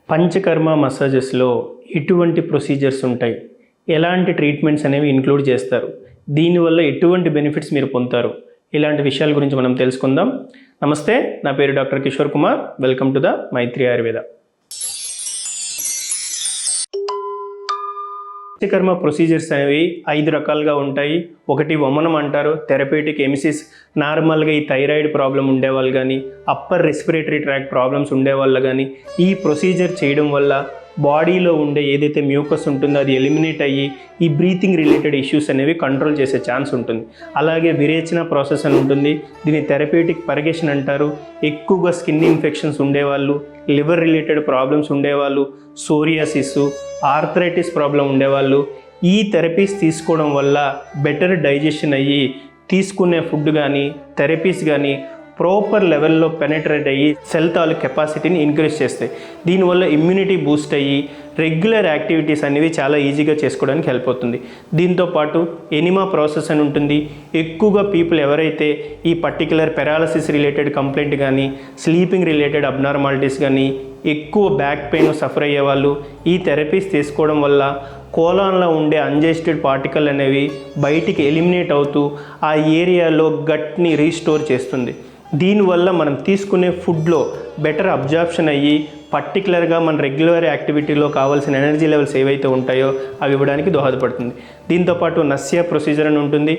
పంచకర్మ మసాజెస్లో ఎటువంటి ప్రొసీజర్స్ ఉంటాయి, ఎలాంటి ట్రీట్మెంట్స్ అనేవి ఇంక్లూడ్ చేస్తారు, దీనివల్ల ఎటువంటి బెనిఫిట్స్ మీరు పొందుతారు, ఇలాంటి విషయాల గురించి మనం తెలుసుకుందాం. నమస్తే, నా పేరు doctor Kishore Kumar. Welcome to the Maitri Ayurveda. Panchakarma procedures అనేవి 5 రకాలుగా ఉంటాయి. ఒకటి వమనం అంటారు, థెరపేటిక్ ఎమిసిస్. నార్మల్గా ఈ థైరాయిడ్ ప్రాబ్లం ఉండేవాళ్ళు కానీ, అప్పర్ రెస్పిరేటరీ ట్రాక్ ప్రాబ్లమ్స్ ఉండేవాళ్ళు కానీ ఈ ప్రొసీజర్ చేయడం వల్ల బాడీలో ఉండే ఏదైతే మ్యూకస్ ఉంటుందో అది ఎలిమినేట్ అయ్యి ఈ బ్రీతింగ్ రిలేటెడ్ ఇష్యూస్ అనేవి కంట్రోల్ చేసే ఛాన్స్ ఉంటుంది. అలాగే విరేచన ప్రాసెస్ అని ఉంటుంది, దీన్ని థెరపేటిక్ పరగేషన్ అంటారు. ఎక్కువగా స్కిన్ ఇన్ఫెక్షన్స్ ఉండేవాళ్ళు, లివర్ రిలేటెడ్ ప్రాబ్లమ్స్ ఉండేవాళ్ళు, సోరియాసిస్, ఆర్థరైటిస్ ప్రాబ్లం ఉండేవాళ్ళు ఈ థెరపీస్ తీసుకోవడం వల్ల బెటర్ డైజెషన్ అయ్యి తీసుకునే ఫుడ్ కానీ థెరపీస్ కానీ ప్రాపర్ లెవెల్లో పెనెట్రేట్ అయ్యి సెల్ తాలూకు కెపాసిటీని ఇంక్రీజ్ చేస్తాయి. దీనివల్ల ఇమ్యూనిటీ బూస్ట్ అయ్యి రెగ్యులర్ యాక్టివిటీస్ అనేవి చాలా ఈజీగా చేసుకోవడానికి హెల్ప్ అవుతుంది. దీంతోపాటు ఎనిమా ప్రాసెస్ అని ఉంటుంది. ఎక్కువగా పీపుల్ ఎవరైతే ఈ పర్టికులర్ పెరాలసిస్ రిలేటెడ్ కంప్లైంట్ కానీ, స్లీపింగ్ రిలేటెడ్ అబ్నార్మాలిటీస్ కానీ, ఎక్కువ బ్యాక్ పెయిన్ సఫర్ అయ్యే వాళ్ళు ఈ థెరపీస్ తీసుకోవడం వల్ల కోలాన్లో ఉండే అన్డైజెస్టెడ్ పార్టికల్ అనేవి బయటికి ఎలిమినేట్ అవుతూ ఆ ఏరియాలో గట్ని రీస్టోర్ చేస్తుంది. దీనివల్ల మనం తీసుకునే ఫుడ్లో బెటర్ అబ్జార్ప్షన్ అయ్యి పర్టికులర్గా మన రెగ్యులర్ యాక్టివిటీలో కావాల్సిన ఎనర్జీ లెవెల్స్ ఏవైతే ఉంటాయో అవి ఇవ్వడానికి దోహదపడుతుంది. దీంతోపాటు నస్య ప్రొసీజర్ అని ఉంటుంది.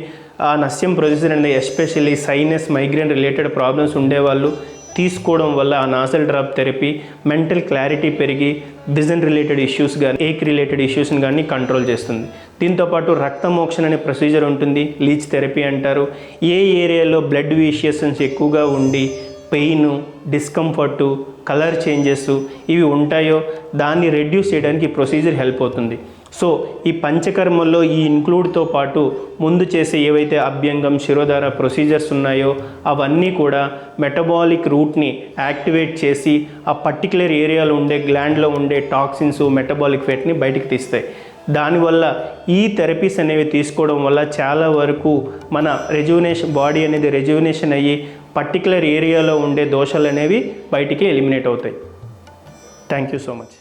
ఆ నస్యం ప్రొసీజర్ అనేది especially sinus, migraine related problems ఉండేవాళ్ళు తీసుకోవడం వల్ల ఆ nasal drop therapy mental clarity పెరిగి విజన్ రిలేటెడ్ ఇష్యూస్ కానీ, ఏక్ రిలేటెడ్ ఇష్యూస్ని కానీ కంట్రోల్ చేస్తుంది. దీంతోపాటు రక్తమోక్షణ అనే ప్రొసీజర్ ఉంటుంది, లీచ్ థెరపీ అంటారు. ఏ ఏరియాలో బ్లడ్ వేరియేషన్స్ ఎక్కువగా ఉండి పెయిన్, డిస్కంఫర్టు, కలర్ చేంజెస్ ఇవి ఉంటాయో దాన్ని రెడ్యూస్ చేయడానికి ఈ ప్రొసీజర్ హెల్ప్ అవుతుంది. సో ఈ పంచకర్మల్లో ఈ ఇంక్లూడ్తో పాటు ముందు చేసే ఏవైతే అభ్యంగం, శిరోధార ప్రొసీజర్స్ ఉన్నాయో అవన్నీ కూడా మెటబాలిక్ రూట్ని యాక్టివేట్ చేసి ఆ పర్టికులర్ ఏరియాలో ఉండే గ్లాండ్లో ఉండే టాక్సిన్స్, మెటబాలిక్ ఫేట్ని బయటికి తీస్తాయి. దానివల్ల ఈ థెరపీస్ అనేవి తీసుకోవడం వల్ల చాలా వరకు మన బాడీ అనేది రెజ్యునేషన్ అయ్యి పర్టికులర్ ఏరియాలో ఉండే దోషాలు అనేవి బయటికి ఎలిమినేట్ అవుతాయి. Thank you so much.